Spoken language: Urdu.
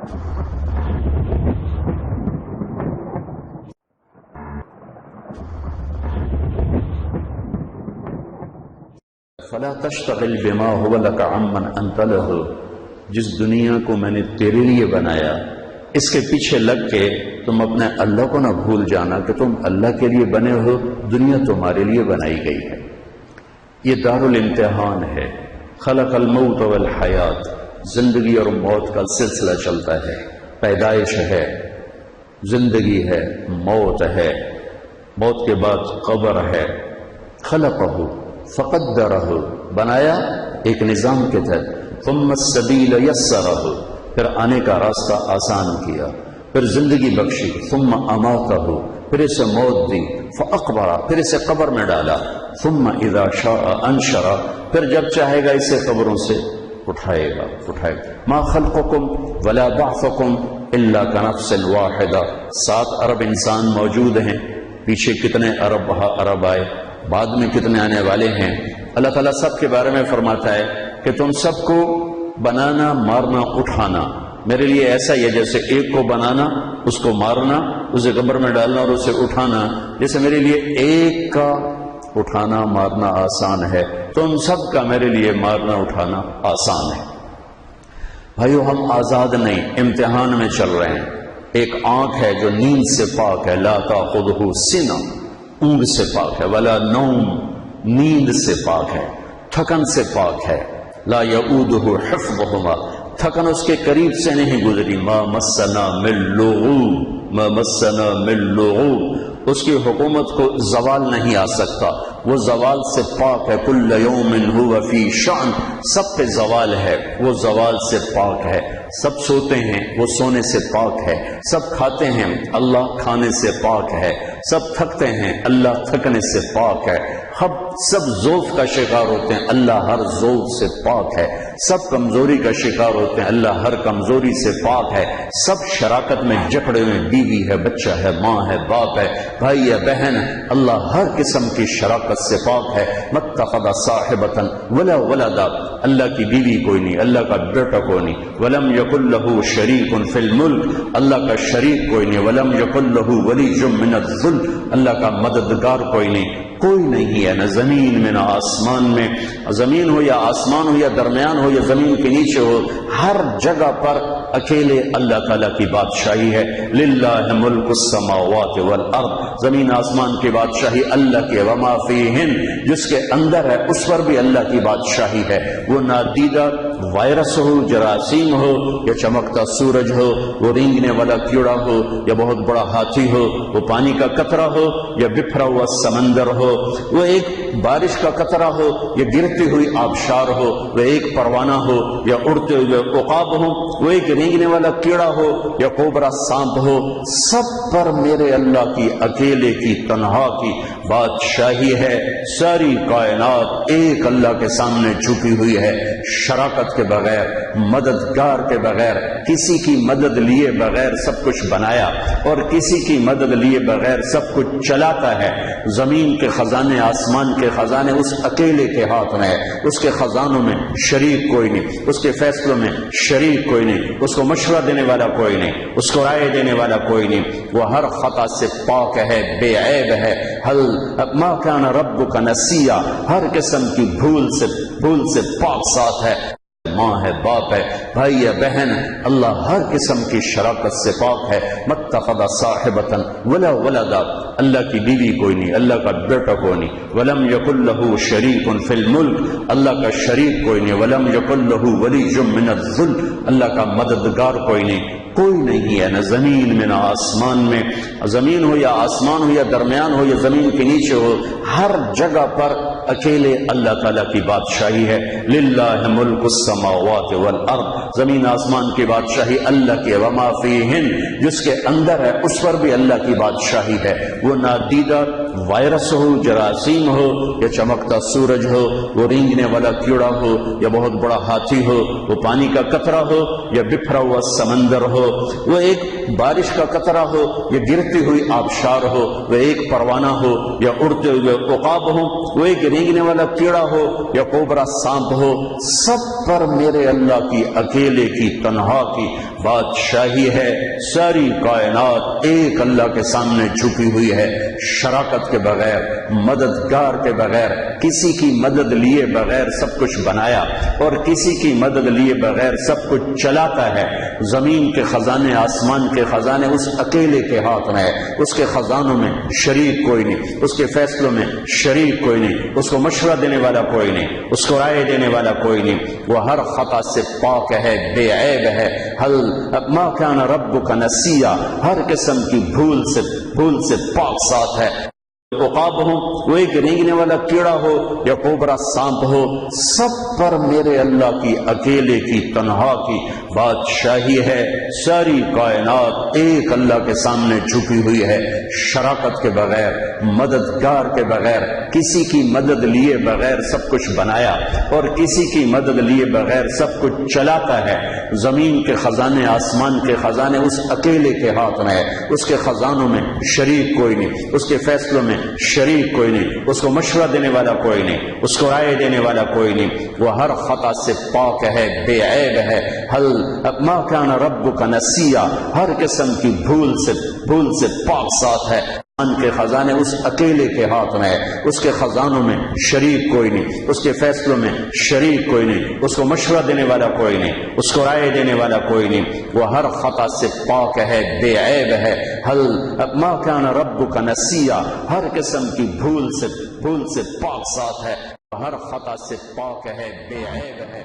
فلا تشتغل بما هو لك عمن انت له، جس دنیا کو میں نے تیرے لیے بنایا اس کے پیچھے لگ کے تم اپنے اللہ کو نہ بھول جانا کہ تم اللہ کے لیے بنے ہو، دنیا تمہارے لیے بنائی گئی ہے۔ یہ دار الامتحان ہے۔ خلق الموت والحیات، زندگی اور موت کا سلسلہ چلتا ہے، پیدائش ہے، زندگی ہے، موت ہے، موت کے بعد قبر ہے۔ خلقہ فقدرہ، بنایا ایک نظام کے تحت، ثم السبیل یسرہ، پھر آنے کا راستہ آسان کیا، پھر زندگی بخشی، ثم اماتہ، پھر اسے موت دی، فاقبرہ، پھر اسے قبر میں ڈالا، ثم اذا شاء انشرہ، پھر جب چاہے گا اسے قبروں سے اٹھائے گا۔ ما خلقکم ولا بعثکم الا کنفس واحدہ، 7 ارب انسان موجود ہیں، پیچھے کتنے ارب ارب آئے، بعد میں کتنے آنے والے ہیں۔ اللہ تعالیٰ سب کے بارے میں فرماتا ہے کہ تم سب کو بنانا، مارنا، اٹھانا میرے لیے ایسا ہی ہے جیسے ایک کو بنانا، اس کو مارنا، اسے قبر میں ڈالنا اور اسے اٹھانا، جیسے میرے لیے ایک کا اٹھانا مارنا آسان ہے، تم سب کا میرے لیے مارنا اٹھانا آسان ہے۔ بھائیو، ہم آزاد نہیں، امتحان میں چل رہے ہیں۔ ایک آنکھ ہے جو نیند سے پاک ہے، لا تاخذہ سنہ، اونگ سے پاک ہے، ولا نوم، نیند سے پاک ہے، تھکن سے پاک ہے، لا یعودہ حفظہما، تھکن اس کے قریب سے نہیں گزری، ما مسنا من لغوب، ما مسنا من لغوب، اس کی حکومت کو زوال نہیں آ سکتا، وہ زوال سے پاک ہے، کل یوم ہوا فی شأن، سب پہ زوال ہے، وہ زوال سے پاک ہے، سب سوتے ہیں، وہ سونے سے پاک ہے، سب کھاتے ہیں، اللہ کھانے سے پاک ہے، سب تھکتے ہیں، اللہ تھکنے سے پاک ہے، سب ذوف کا شکار ہوتے ہیں، اللہ ہر ذوف سے پاک ہے، سب کمزوری کا شکار ہوتے ہیں، اللہ ہر کمزوری سے پاک ہے، سب شراکت میں جکڑے ہوئے، بیوی ہے، بچہ ہے، ماں ہے، باپ ہے، بھائی ہے، بہن ہے، اللہ ہر قسم کی شراکت سے پاک ہے۔ متخذ صاحبۃ ولا ولدا، اللہ کی بیوی کوئی نہیں، اللہ کا بیٹا کوئی نہیں، ولم یکن لہ شریک فی الملک، اللہ کا شریک کوئی نہیں، ولم یکن لہ ولی من الذل، اللہ کا مددگار کوئی نہیں، کوئی نہیں ہے، نہ زمین میں نہ آسمان میں، زمین ہو یا آسمان ہو یا درمیان ہو یا زمین کے نیچے ہو، ہر جگہ پر اکیلے اللہ تعالیٰ کی بادشاہی ہے۔ للہ ملک السماوات والارض، زمین آسمان کی بادشاہی اللہ کی، وما فیہن، جس کے اندر ہے اس پر بھی اللہ کی بادشاہی ہے۔ وہ نادیدہ وائرس ہو، جراثیم ہو، یا چمکتا سورج ہو، وہ رینگنے والا کیڑا ہو، یا بہت بڑا ہاتھی ہو، وہ پانی کا قطرہ ہو یا بکھرا ہوا سمندر ہو، وہ ایک بارش کا قطرہ ہو یا گرتی ہوئی آبشار ہو، وہ ایک پروانہ ہو یا اڑتے ہوئے عقاب ہو، وہ ایک رینگنے والا کیڑا ہو یا کوبرا سانپ ہو، سب پر میرے اللہ کی اکیلے کی تنہا کی بادشاہی ہے۔ ساری کائنات ایک اللہ کے سامنے جھکی ہوئی ہے، شراکت کے بغیر، مددگار کے بغیر، کسی کی مدد لیے بغیر سب کچھ بنایا اور کسی کی مدد لیے بغیر سب کچھ چلاتا ہے۔ زمین کے خزانے، آسمان کے خزانے اس اکیلے کے ہاتھ میں ہے، اس کے خزانوں میں شریک کوئی نہیں، اس کے فیصلوں میں شریک کوئی نہیں، اس کو مشورہ دینے والا کوئی نہیں، اس کو رائے دینے والا کوئی نہیں، وہ ہر خطا سے پاک ہے، بے عیب ہے۔ ما کان ربک نسیا، ہر قسم کی بھول سے پاک ساتھ ہے، ماں ہے، باپ ہے، بھائی ہے، بہن، اللہ ہر قسم کی شراکت سے پاک ہے۔ متخذ صاحبۃ ولا ولدا، اللہ کی بیوی کوئی نہیں، اللہ کا بیٹا کوئی نہیں، ولم یکن لہ شریک فی الملک، اللہ کا شریک کوئی نہیں، ولم یکن لہ ولی من الذل، اللہ کا مددگار کوئی نہیں، کوئی نہیں ہے، نہ زمین میں نہ آسمان میں، زمین ہو یا آسمان ہو یا درمیان ہو یا زمین کے نیچے ہو، ہر جگہ پر اکیلے اللہ تعالیٰ کی بادشاہی ہے۔ للہ ملک السماوات والارض، زمین آسمان کی بادشاہی اللہ کی، وما فیہن، جس کے اندر ہے اس پر بھی اللہ کی بادشاہی ہے۔ وہ نادیدہ وائرس ہو، جراثیم ہو، یا چمکتا سورج ہو، وہ رینگنے والا کیڑا ہو، یا بہت بڑا ہاتھی ہو، وہ پانی کا قطرہ ہو یا بکھرا ہوا سمندر ہو، وہ ایک بارش کا قطرہ ہو یا گرتی ہوئی آبشار ہو، وہ ایک پروانہ ہو یا اڑتے ہوئے عقاب ہو، وہ ایک رینگنے والا کیڑا ہو یا کوبرا سانپ ہو، سب پر میرے اللہ کی اکیلے کی تنہا کی بادشاہی ہے۔ ساری کائنات ایک اللہ کے سامنے جھکی ہوئی ہے، شراکت کے بغیر، مددگار کے بغیر، کسی کی مدد لیے بغیر سب کچھ بنایا اور کسی کی مدد لیے بغیر سب کچھ چلاتا ہے۔ زمین کے خزانے، آسمان کے خزانے اس اکیلے کے ہاتھ میں ہے، اس کے خزانوں میں شریک کوئی نہیں، اس کے فیصلوں میں شریک کوئی نہیں، اس کو مشورہ دینے والا کوئی نہیں، اس کو رائے دینے والا کوئی نہیں، وہ ہر خطا سے پاک ہے، بے عیب ہے۔ حل ما کان ربک نسیا، ہر قسم کی بھول سے پاک صاف ہے۔ عقاب ہو، وہ ایک رینگنے والا کیڑا ہو یا کوبرا سانپ ہو، سب پر میرے اللہ کی اکیلے کی تنہا کی بادشاہی ہے۔ ساری کائنات ایک اللہ کے سامنے جھکی ہوئی ہے، شراکت کے بغیر، مددگار کے بغیر، کسی کی مدد لیے بغیر سب کچھ بنایا اور کسی کی مدد لیے بغیر سب کچھ چلاتا ہے۔ زمین کے خزانے، آسمان کے خزانے اس اکیلے کے ہاتھ میں ہے، اس کے خزانوں میں شریک کوئی نہیں، اس کے فیصلوں میں شریک کوئی نہیں، اس کو مشورہ دینے والا کوئی نہیں، اس کو رائے دینے والا کوئی نہیں، وہ ہر خطا سے پاک ہے، بے عیب ہے۔ حل ما کان ربک نسیا، ہر قسم کی بھول سے پاک صاف ہے۔ ان کے خزانے اس اکیلے کے ہاتھ میں ہے، اس کے خزانوں میں شریک کوئی نہیں، اس کے فیصلوں میں شریک کوئی نہیں، اس کو مشورہ دینے والا کوئی نہیں، اس کو رائے دینے والا کوئی نہیں، وہ ہر خطا سے پاک ہے، بے عیب ہے۔ حل ما کان ربک نسیا، ہر قسم کی بھول سے پاک صاف ہے، ہر خطا سے پاک ہے، بے عیب ہے۔